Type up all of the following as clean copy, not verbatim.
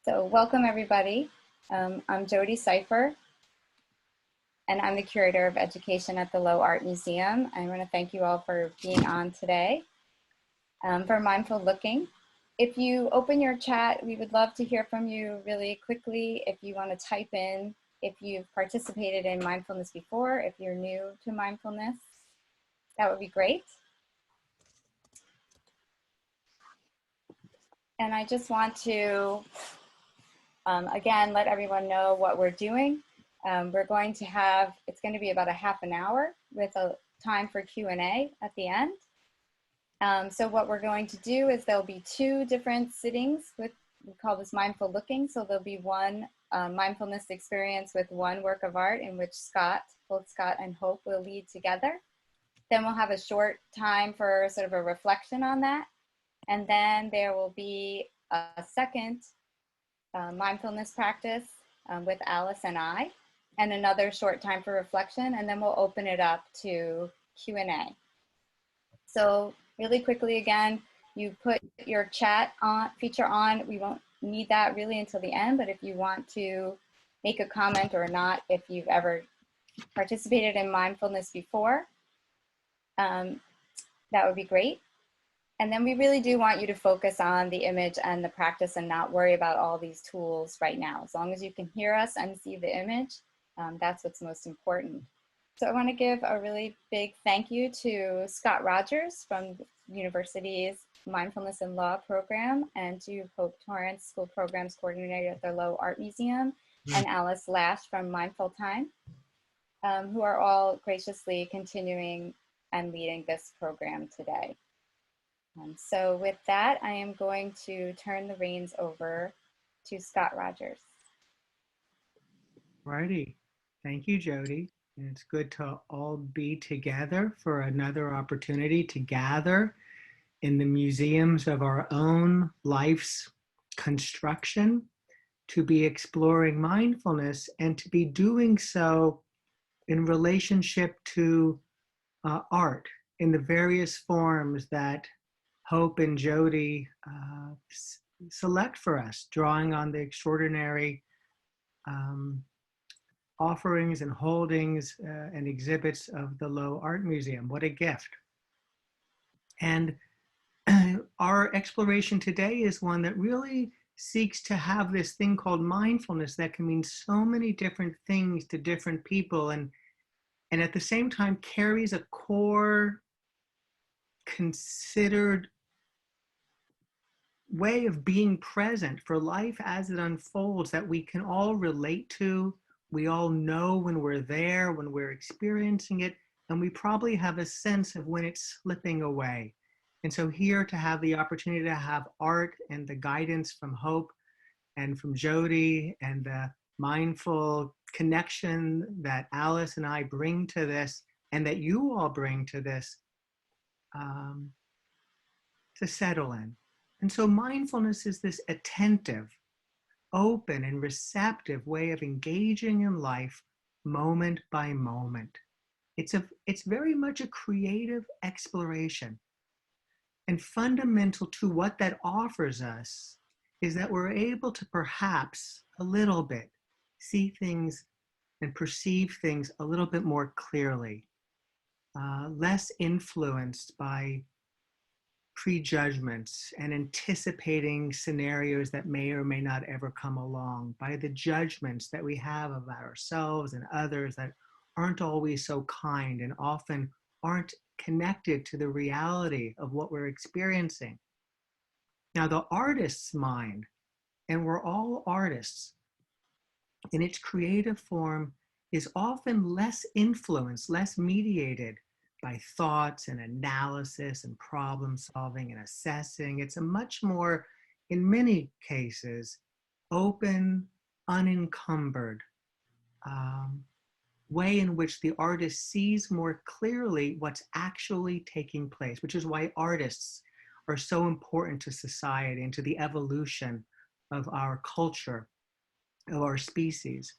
So welcome everybody. I'm Jodi Sypher, and I'm the Curator of Education at the Lowe Art Museum. I want to thank you all for being on today for Mindful Looking. If you open your chat, we would love to hear from you really quickly. If you want to type in, if you've participated in mindfulness before, if you're new to mindfulness, that would be great. And I just want to again, let everyone know what we're doing. We're going to have, it's going to be about a half an hour with a time for Q&A at the end. So what we're going to do is there'll be two different sittings with, we call this mindful looking. So there'll be one mindfulness experience with one work of art in which both Scott and Hope will lead together. Then we'll have a short time for sort of a reflection on that. And then there will be a second mindfulness practice with Alice and I, and another short time for reflection, and then we'll open it up to Q&A. So really quickly again, you put your chat on, feature on. We won't need that really until the end, but if you want to make a comment or not, if you've ever participated in mindfulness before, that would be great. And then we really do want you to focus on the image and the practice and not worry about all these tools right now. As long as you can hear us and see the image, that's what's most important. So I want to give a really big thank you to Scott Rogers from the university's Mindfulness and Law program, and to Hope Torrents, School Programs Coordinator at the Lowe Art Museum, and Alice Lash from Mindful Time, who are all graciously continuing and leading this program today. So with that, I am going to turn the reins over to Scott Rogers. Righty. Thank you, Jodi. And it's good to all be together for another opportunity to gather in the museums of our own life's construction, to be exploring mindfulness and to be doing so in relationship to art in the various forms that Hope and Jodi select for us, drawing on the extraordinary offerings and holdings and exhibits of the Lowe Art Museum. What a gift. And our exploration today is one that really seeks to have this thing called mindfulness that can mean so many different things to different people, and at the same time carries a core considered way of being present for life as it unfolds that we can all relate to. We all know when we're there, when we're experiencing it, and we probably have a sense of when it's slipping away. And so here to have the opportunity to have art and the guidance from Hope and from Jodi and the mindful connection that Alice and I bring to this and that you all bring to this, to settle in. And so mindfulness is this attentive, open, and receptive way of engaging in life moment by moment. It's very much a creative exploration. And fundamental to what that offers us is that we're able to perhaps a little bit see things and perceive things a little bit more clearly, less influenced by prejudgments and anticipating scenarios that may or may not ever come along, by the judgments that we have about ourselves and others that aren't always so kind and often aren't connected to the reality of what we're experiencing. Now, the artist's mind, and we're all artists, in its creative form is often less influenced, less mediated by thoughts and analysis and problem solving and assessing. It's a much more, in many cases, open, unencumbered way in which the artist sees more clearly what's actually taking place, which is why artists are so important to society and to the evolution of our culture, of our species.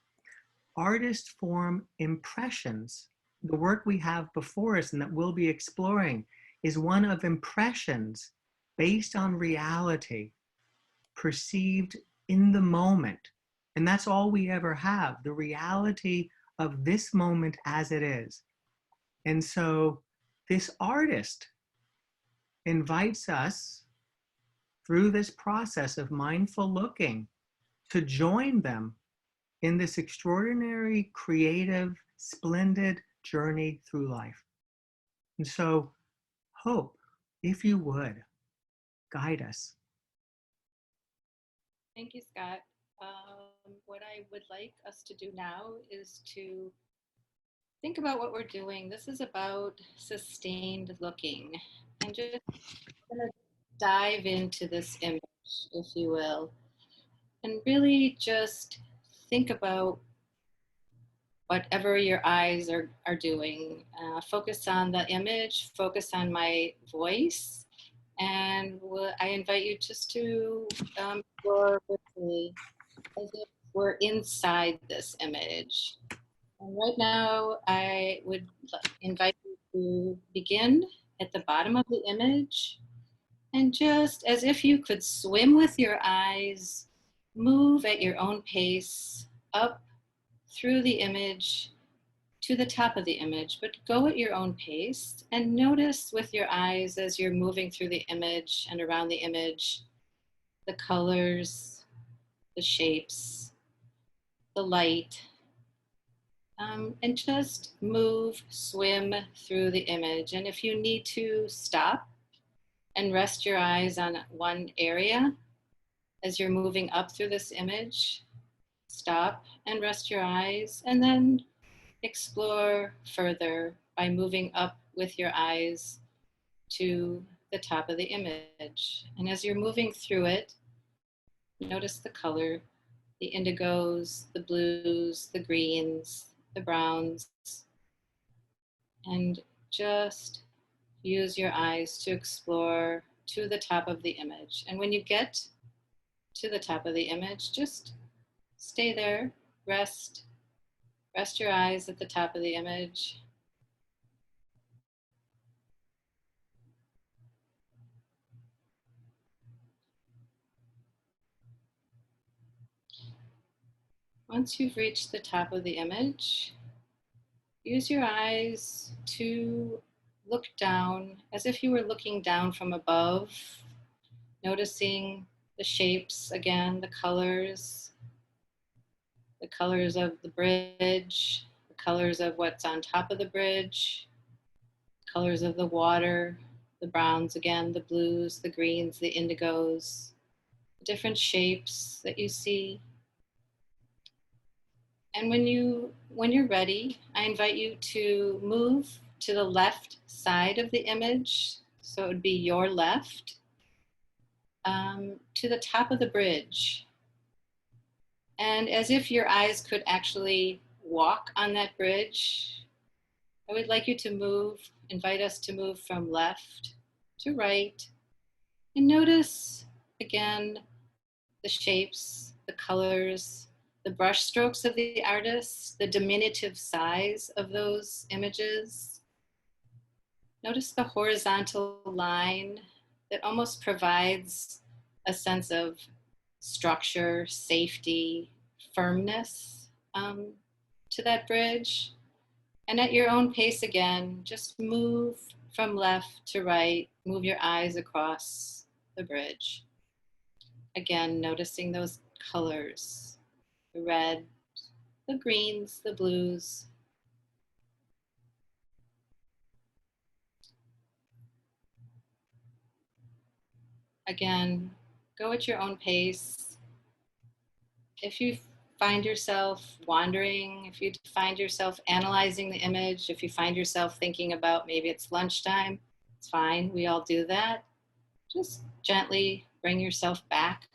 Artists form impressions. The work we have before us and that we'll be exploring is one of impressions based on reality, perceived in the moment. And that's all we ever have, the reality of this moment as it is. And so this artist invites us through this process of mindful looking to join them in this extraordinary, creative, splendid journey through life. And so, Hope, if you would, guide us. Thank you, Scott. What I would like us to do now is to think about what we're doing. This is about sustained looking, and just gonna dive into this image, if you will, and really just think about whatever your eyes are doing. Focus on the image, focus on my voice, and I invite you just to explore with me as if we're inside this image. And right now, I would invite you to begin at the bottom of the image, and just as if you could swim with your eyes, move at your own pace up through the image to the top of the image, but go at your own pace and notice with your eyes as you're moving through the image and around the image, the colors, the shapes, the light, and just move, swim through the image. And if you need to stop and rest your eyes on one area as you're moving up through this image, stop and rest your eyes, and then explore further by moving up with your eyes to the top of the image. And as you're moving through it, notice the color, the indigos, the blues, the greens, the browns, and just use your eyes to explore to the top of the image. And when you get to the top of the image, just stay there, rest your eyes at the top of the image. Once you've reached the top of the image, use your eyes to look down as if you were looking down from above, noticing the shapes again, the colors of the bridge, the colors of what's on top of the bridge, colors of the water, the browns again, the blues, the greens, the indigos, the different shapes that you see. And when you're ready, I invite you to move to the left side of the image. So it would be your left, to the top of the bridge. And as if your eyes could actually walk on that bridge, I would like you to invite us to move from left to right, and notice again the shapes, the colors, the brush strokes of the artist, the diminutive size of those images. Notice the horizontal line that almost provides a sense of structure, safety, firmness to that bridge. And at your own pace again, just move from left to right, move your eyes across the bridge. Again, noticing those colors, the red, the greens, the blues. Again, go at your own pace. If you find yourself wandering, if you find yourself analyzing the image, if you find yourself thinking about maybe it's lunchtime, it's fine, we all do that. Just gently bring yourself back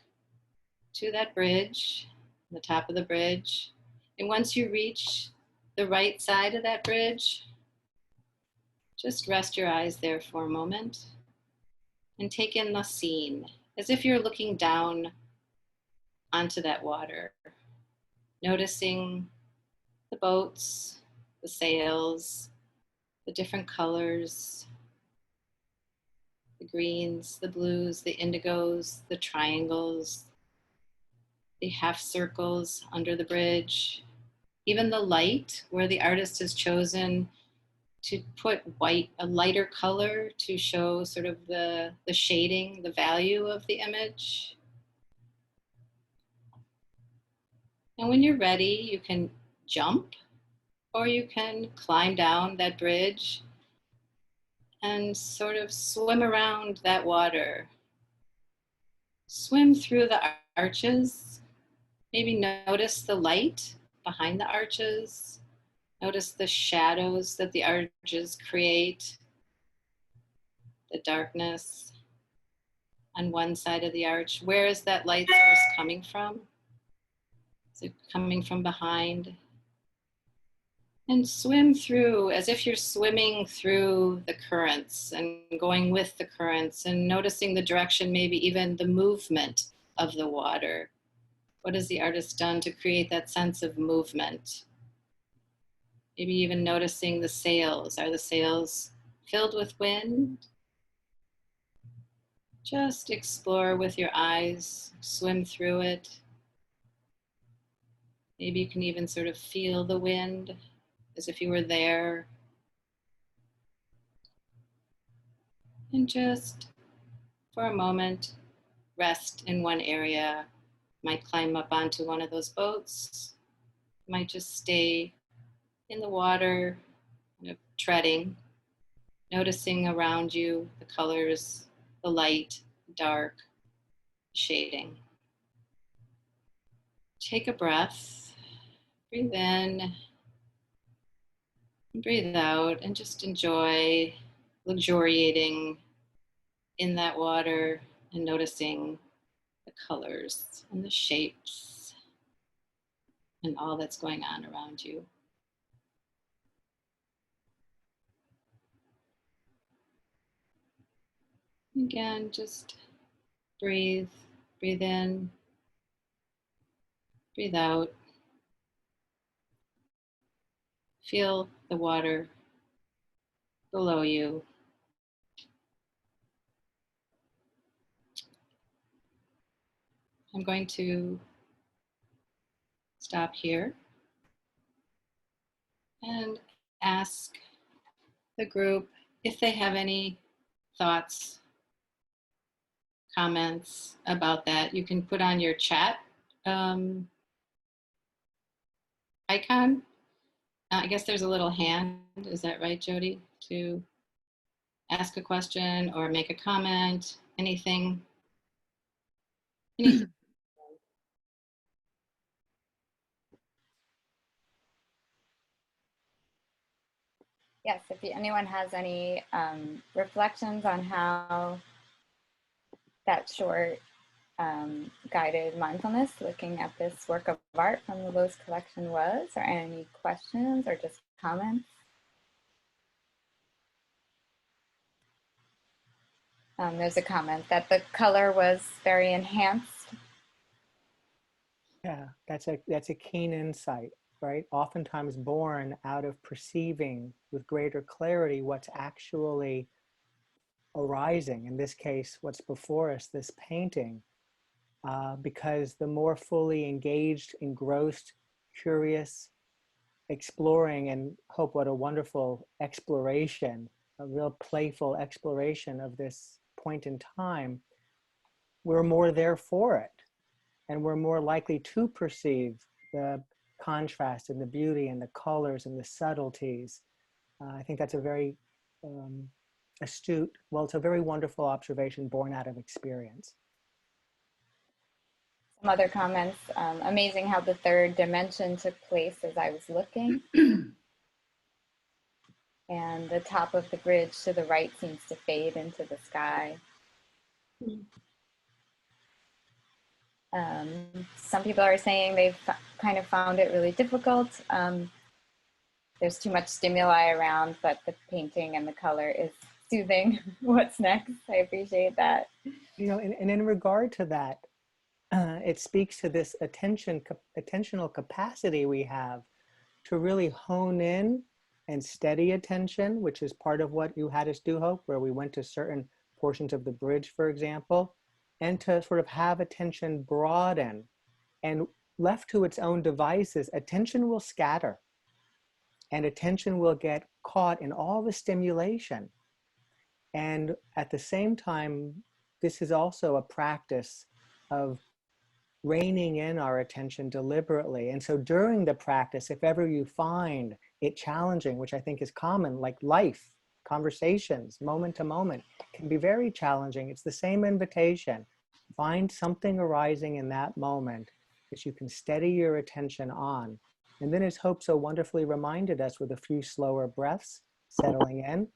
to that bridge, the top of the bridge. And once you reach the right side of that bridge, just rest your eyes there for a moment and take in the scene as if you're looking down onto that water, noticing the boats, the sails, the different colors, the greens, the blues, the indigos, the triangles, the half circles under the bridge, even the light where the artist has chosen to put white, a lighter color to show sort of the shading, the value of the image. And when you're ready, you can jump or you can climb down that bridge and sort of swim around that water. Swim through the arches. Maybe notice the light behind the arches. Notice the shadows that the arches create, the darkness on one side of the arch. Where is that light source coming from? Is it coming from behind? And swim through as if you're swimming through the currents and going with the currents and noticing the direction, maybe even the movement of the water. What has the artist done to create that sense of movement? Maybe even noticing the sails. Are the sails filled with wind? Just explore with your eyes, swim through it. Maybe you can even sort of feel the wind as if you were there. And just for a moment, rest in one area. Might climb up onto one of those boats. Might just stay in the water, kind of treading, noticing around you the colors, the light, dark, shading. Take a breath, breathe in, and breathe out, and just enjoy luxuriating in that water and noticing the colors and the shapes and all that's going on around you. Again, just breathe, breathe in, breathe out. Feel the water below you. I'm going to stop here and ask the group if they have any thoughts, comments about that. You can put on your chat icon. I guess there's a little hand, is that right, Jodi? To ask a question or make a comment, anything. Yes, if anyone has any reflections on how that short guided mindfulness looking at this work of art from the Lowe's collection was, or any questions or just comments. There's a comment that the color was very enhanced. Yeah, that's a keen insight, right? Oftentimes born out of perceiving with greater clarity what's actually arising. In this case, what's before us, this painting, because the more fully engaged, engrossed, curious, exploring, and hope what a wonderful exploration, a real playful exploration of this point in time, we're more there for it. And we're more likely to perceive the contrast and the beauty and the colors and the subtleties. I think that's a very astute, well, it's a very wonderful observation born out of experience. Some other comments, amazing how the third dimension took place as I was looking. And the top of the bridge to the right seems to fade into the sky. Some people are saying they've kind of found it really difficult. There's too much stimuli around, but the painting and the color is soothing. What's next? I appreciate that. You know, and in regard to that, it speaks to this attentional capacity we have to really hone in and steady attention, which is part of what you had us do, Hope, where we went to certain portions of the bridge, for example, and to sort of have attention broaden And left to its own devices, attention will scatter and attention will get caught in all the stimulation. And at the same time, this is also a practice of reining in our attention deliberately. And so during the practice, if ever you find it challenging, which I think is common, like life, conversations, moment to moment, can be very challenging. It's the same invitation. Find something arising in that moment that you can steady your attention on. And then as Hope so wonderfully reminded us, with a few slower breaths, settling in.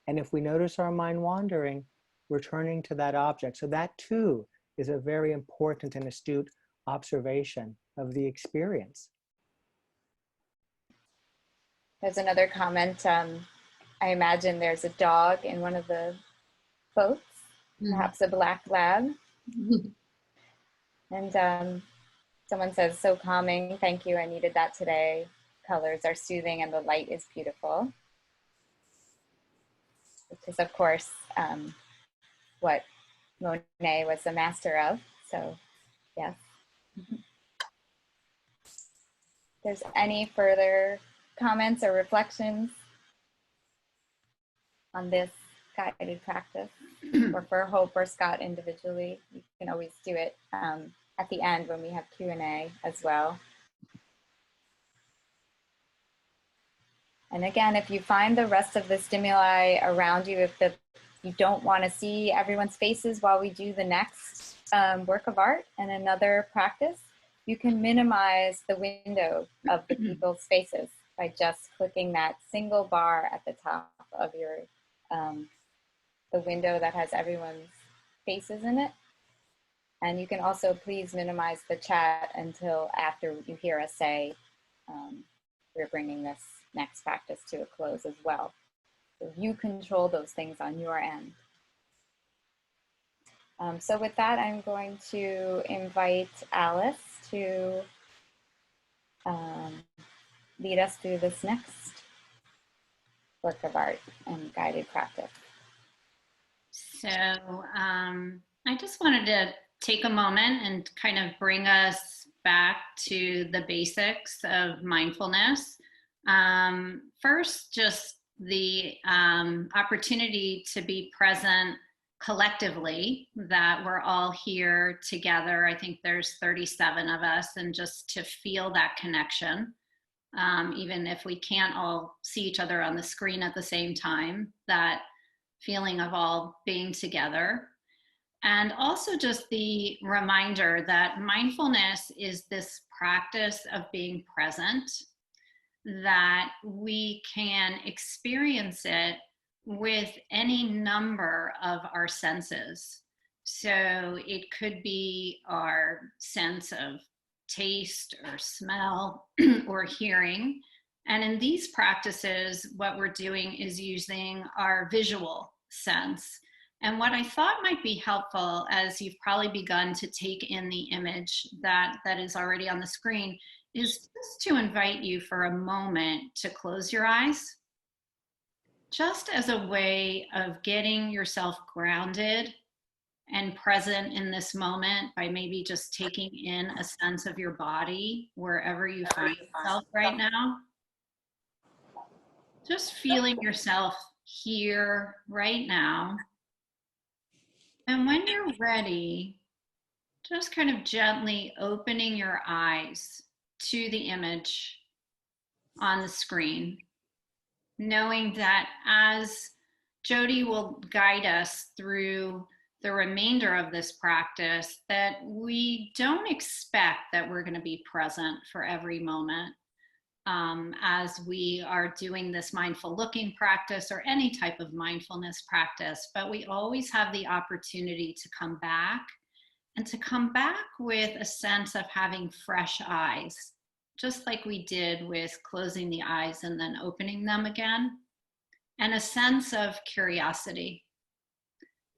And if we notice our mind wandering, returning to that object. So that too is a very important and astute observation of the experience. There's another comment. I imagine there's a dog in one of the boats, perhaps a black lab. And someone says, so calming. Thank you. I needed that today. Colors are soothing and the light is beautiful. Which is, of course, what Monet was the master of. So, yes. If there's any further comments or reflections on this guided practice, or for Hope or Scott individually, you can always do it at the end when we have Q&A as well. And again, if you find the rest of the stimuli around you, if you don't want to see everyone's faces while we do the next work of art and another practice, you can minimize the window of the people's faces by just clicking that single bar at the top of your the window that has everyone's faces in it. And you can also please minimize the chat until after you hear us say, we're bringing this next practice to a close as well. So you control those things on your end. So with that, I'm going to invite Alice to lead us through this next work of art and guided practice. So I just wanted to take a moment and kind of bring us back to the basics of mindfulness. First, just the opportunity to be present collectively, that we're all here together. I think there's 37 of us, and just to feel that connection, even if we can't all see each other on the screen at the same time, that feeling of all being together. And also just the reminder that mindfulness is this practice of being present, that we can experience it with any number of our senses. So it could be our sense of taste or smell or hearing. And in these practices, what we're doing is using our visual sense. And what I thought might be helpful, as you've probably begun to take in the image that is already on the screen, is just to invite you for a moment to close your eyes, just as a way of getting yourself grounded and present in this moment by maybe just taking in a sense of your body wherever you find yourself right now. Just feeling yourself here right now. And when you're ready, just kind of gently opening your eyes to the image on the screen, knowing that as Jodi will guide us through the remainder of this practice, that we don't expect that we're going to be present for every moment as we are doing this mindful looking practice or any type of mindfulness practice, but we always have the opportunity to come back, and to come back with a sense of having fresh eyes, just like we did with closing the eyes and then opening them again, and a sense of curiosity.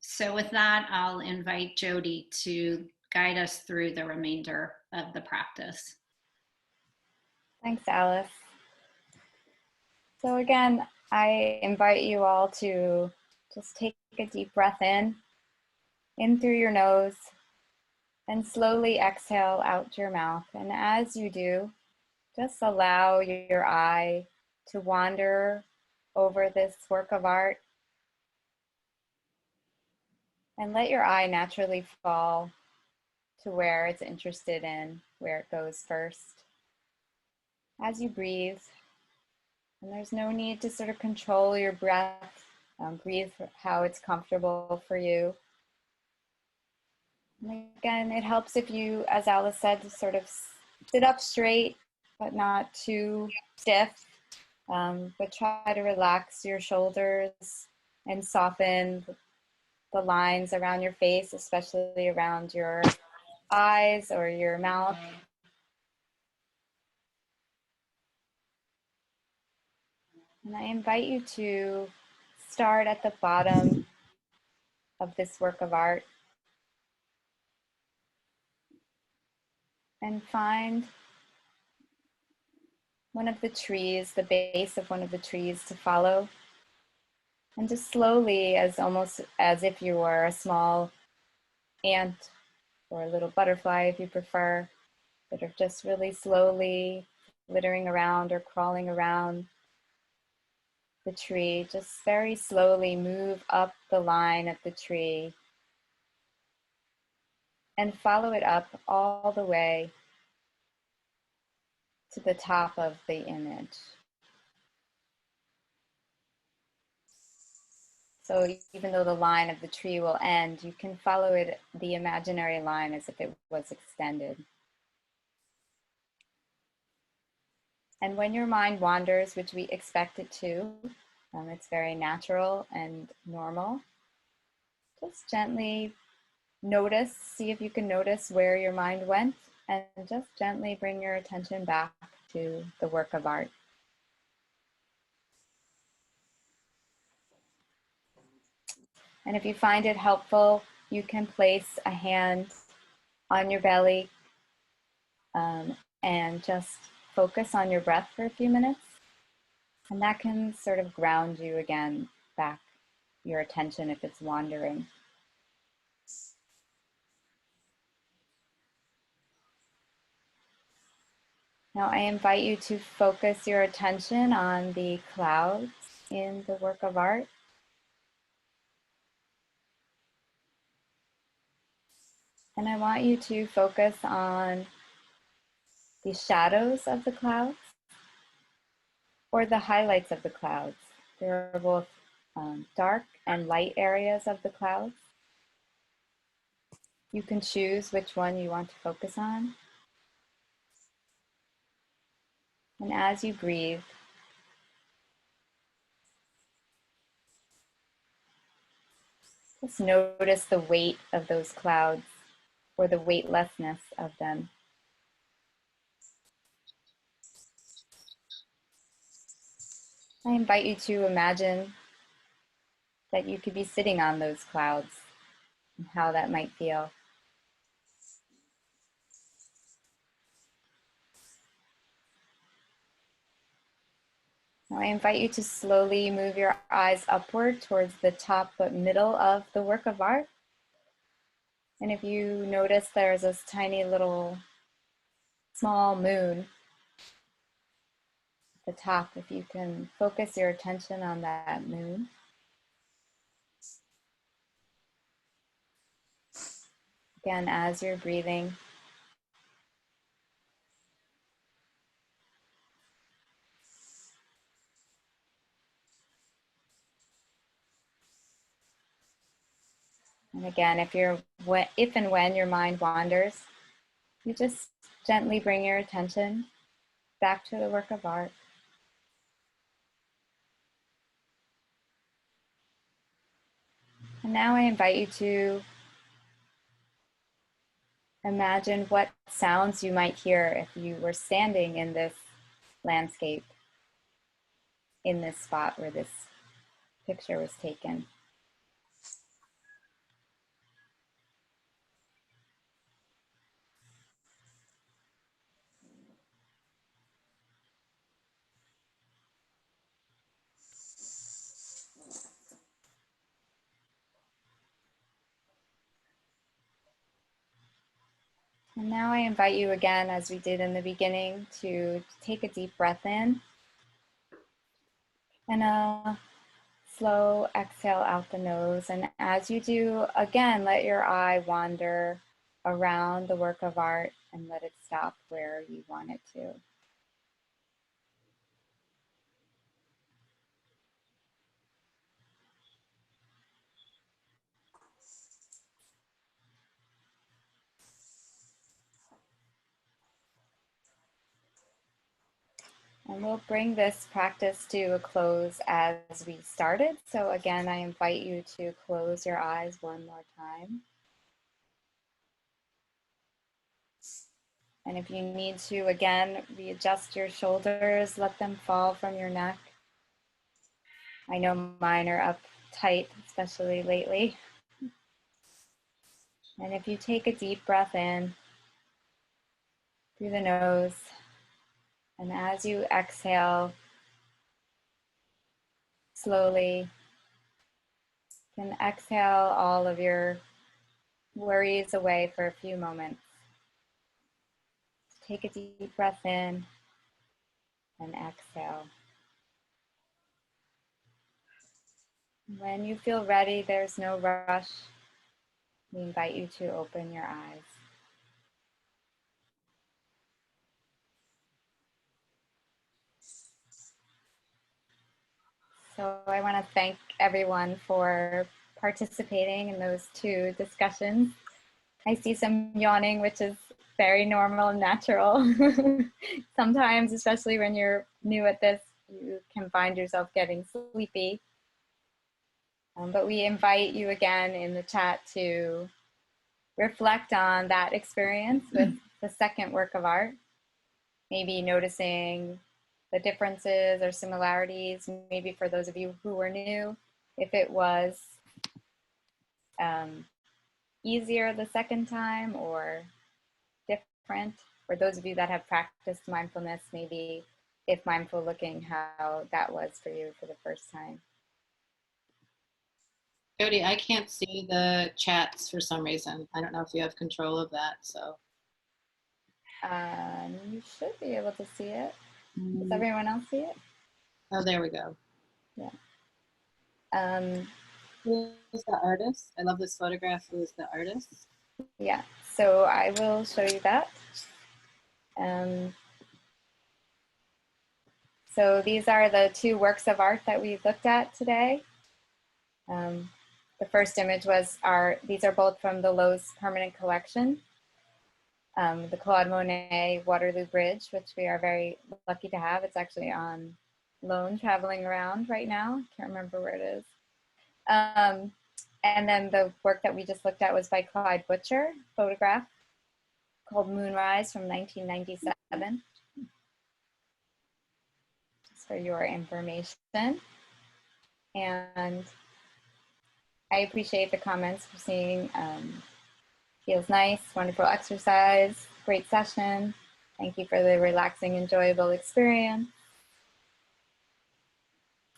So with that, I'll invite Jodi to guide us through the remainder of the practice. Thanks, Alice. So again, I invite you all to just take a deep breath in through your nose, And slowly exhale out your mouth. And as you do, just allow your eye to wander over this work of art. And let your eye naturally fall to where it's interested in, where it goes first. As you breathe, and there's no need to sort of control your breath, breathe how it's comfortable for you. And again, it helps if you, as Alice said, sort of sit up straight, but not too stiff. But try to relax your shoulders and soften the lines around your face, especially around your eyes or your mouth. And I invite you to start at the bottom of this work of art and find one of the trees, the base of one of the trees to follow. And just slowly, as almost as if you were a small ant or a little butterfly, if you prefer, that are just really slowly flittering around or crawling around the tree, just very slowly move up the line of the tree and follow it up all the way to the top of the image. So even though the line of the tree will end, you can follow it, the imaginary line, as if it was extended. And when your mind wanders, which we expect it to, it's very natural and normal, just gently notice, see if you can notice where your mind went, and just gently bring your attention back to the work of art. And if you find it helpful, you can place a hand on your belly and just focus on your breath for a few minutes. And that can sort of ground you again back, your attention if it's wandering. Now I invite you to focus your attention on the clouds in the work of art. And I want you to focus on the shadows of the clouds or the highlights of the clouds. There are both dark and light areas of the clouds. You can choose which one you want to focus on. And as you breathe, just notice the weight of those clouds or the weightlessness of them. I invite you to imagine that you could be sitting on those clouds and how that might feel. Now I invite you to slowly move your eyes upward towards the top but middle of the work of art. And if you notice there's this tiny little small moon at the top, if you can focus your attention on that moon. Again, as you're breathing, and again, if and when your mind wanders, you just gently bring your attention back to the work of art. And now I invite you to imagine what sounds you might hear if you were standing in this landscape, in this spot where this picture was taken. And now I invite you again, as we did in the beginning, to take a deep breath in and a slow exhale out the nose. And as you do, again, let your eye wander around the work of art and let it stop where you want it to. And we'll bring this practice to a close as we started. So again, I invite you to close your eyes one more time. And if you need to, again, readjust your shoulders, let them fall from your neck. I know mine are up tight, especially lately. And if you take a deep breath in through the nose, and as you exhale, slowly, you can exhale all of your worries away for a few moments. Take a deep breath in and exhale. When you feel ready, there's no rush. We invite you to open your eyes. So I want to thank everyone for participating in those two discussions. I see some yawning, which is very normal and natural. Sometimes, especially when you're new at this, you can find yourself getting sleepy. But we invite you again in the chat to reflect on that experience with the second work of art. Maybe noticing the differences or similarities, maybe for those of you who were new, if it was easier the second time or different. For those of you that have practiced mindfulness, maybe if mindful looking, how that was for you for the first time. Jodi, I can't see the chats for some reason. I don't know if you have control of that, so. You should be able to see it. Does everyone else see it? Oh, there we go. Yeah. Who's the artist? I love this photograph. Who's the artist? Yeah, so I will show you that. So these are the two works of art that we looked at today. The first image was these are both from the Lowe's permanent collection. The Claude Monet Waterloo Bridge, which we are very lucky to have. It's actually on loan traveling around right now. Can't remember where it is. And then the work that we just looked at was by Clyde Butcher, photograph called Moonrise from 1997. Just for your information. And I appreciate the comments for seeing feels nice, wonderful exercise, great session. Thank you for the relaxing, enjoyable experience.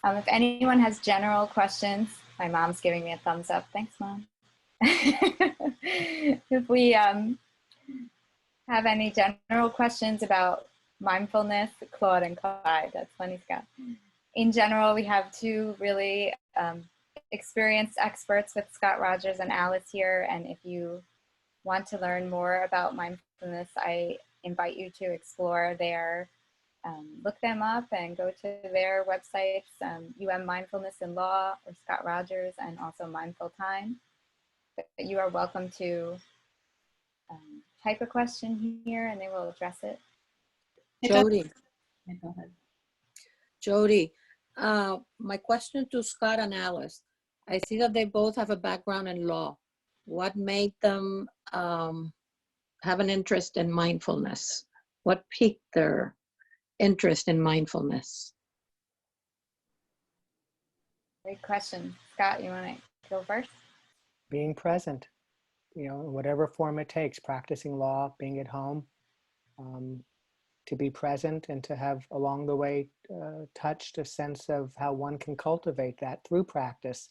If anyone has general questions, my mom's giving me a thumbs up. Thanks, Mom. If we have any general questions about mindfulness, Claude and Clyde, that's funny, Scott. In general, we have two really experienced experts with Scott Rogers and Alice here. And if you want to learn more about mindfulness, I invite you to explore their, look them up and go to their websites, Mindfulness in Law or Scott Rogers, and also Mindful Time. But you are welcome to type a question here and they will address it. Jodi. Go ahead. Jodi, my question to Scott and Alice, I see that they both have a background in law. What made them have an interest in mindfulness? What piqued their interest in mindfulness? Great question. Scott, you want to go first? Being present, in whatever form it takes, practicing law, being at home, to be present and to have along the way touched a sense of how one can cultivate that through practice,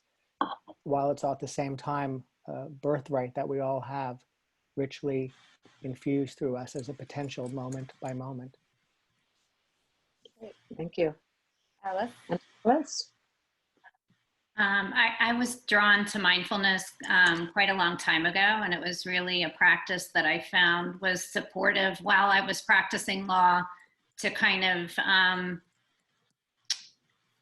while it's all at the same time birthright that we all have. richly infused through us as a potential moment by moment. Thank you. Alice? And Alice? I was drawn to mindfulness quite a long time ago, and it was really a practice that I found was supportive while I was practicing law to kind of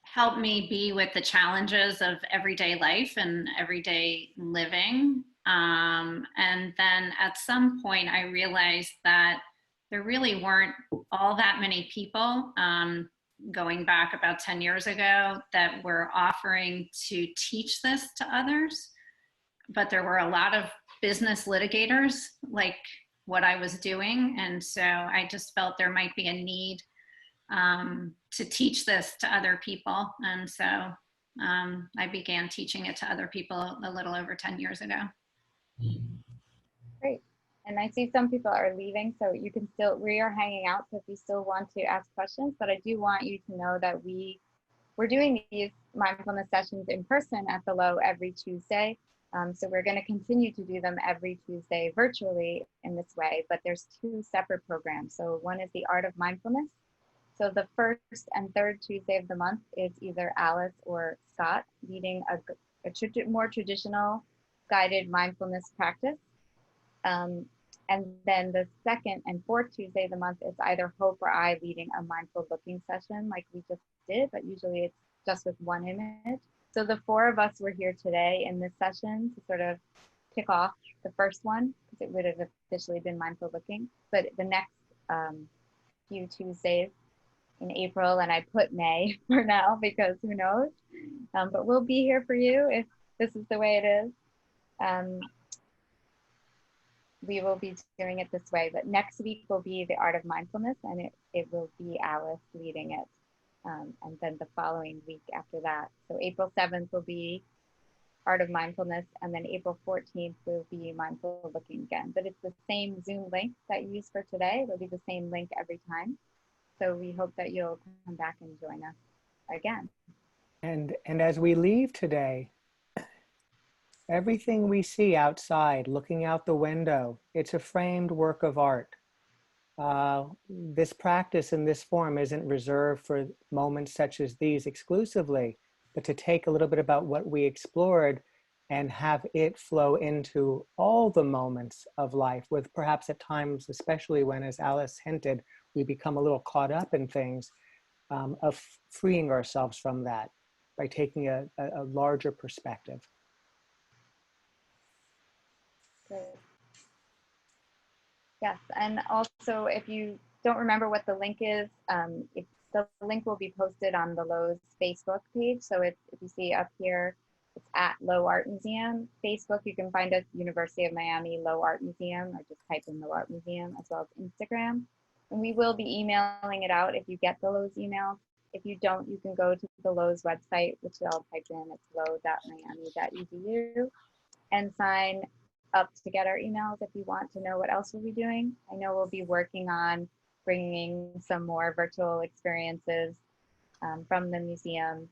help me be with the challenges of everyday life and everyday living. And then at some point, I realized that there really weren't all that many people going back about 10 years ago that were offering to teach this to others. But there were a lot of business litigators like what I was doing. And so I just felt there might be a need to teach this to other people. And so I began teaching it to other people a little over 10 years ago. Great. And I see some people are leaving, so you can still, we are hanging out, so if you still want to ask questions, but I do want you to know that we're doing these mindfulness sessions in person at the Lowe every Tuesday. So we're going to continue to do them every Tuesday virtually in this way, but there's 2 separate programs. So one is the Art of Mindfulness. So the first and third Tuesday of the month is either Alice or Scott leading a more traditional guided mindfulness practice. And then the second and fourth Tuesday of the month is either Hope or I leading a mindful looking session like we just did, but usually it's just with one image. So the 4 of us were here today in this session to sort of kick off the first one, because it would have officially been mindful looking. But the next few Tuesdays in April, and I put May for now because who knows, but we'll be here for you if this is the way it is. We will be doing it this way, but next week will be the Art of Mindfulness, and it will be Alice leading it. And then the following week after that. So April 7th will be Art of Mindfulness, and then April 14th will be Mindful Looking again. But it's the same Zoom link that you used for today. It'll be the same link every time. So we hope that you'll come back and join us again. And as we leave today, everything we see outside, looking out the window, it's a framed work of art. This practice in this form isn't reserved for moments such as these exclusively, but to take a little bit about what we explored and have it flow into all the moments of life, with perhaps at times, especially when, as Alice hinted, we become a little caught up in things, of freeing ourselves from that by taking a larger perspective. Great. Yes, and also if you don't remember what the link is, the link will be posted on the Lowe's Facebook page. So if you see up here, it's at Lowe Art Museum. Facebook, you can find us University of Miami Lowe Art Museum, or just type in Lowe Art Museum, as well as Instagram. And we will be emailing it out if you get the Lowe's email. If you don't, you can go to the Lowe's website, which I'll type in, it's lowe.miami.edu, and sign up to get our emails if you want to know what else we'll be doing. I know we'll be working on bringing some more virtual experiences from the museum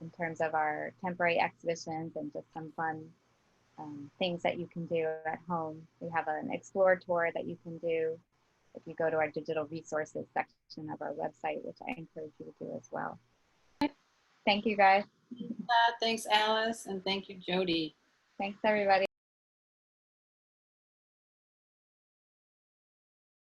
in terms of our temporary exhibitions and just some fun things that you can do at home. We have an Explore tour that you can do if you go to our digital resources section of our website, which I encourage you to do as well. Thank you, guys. Thanks, Alice, and thank you, Jodi. Thanks, everybody.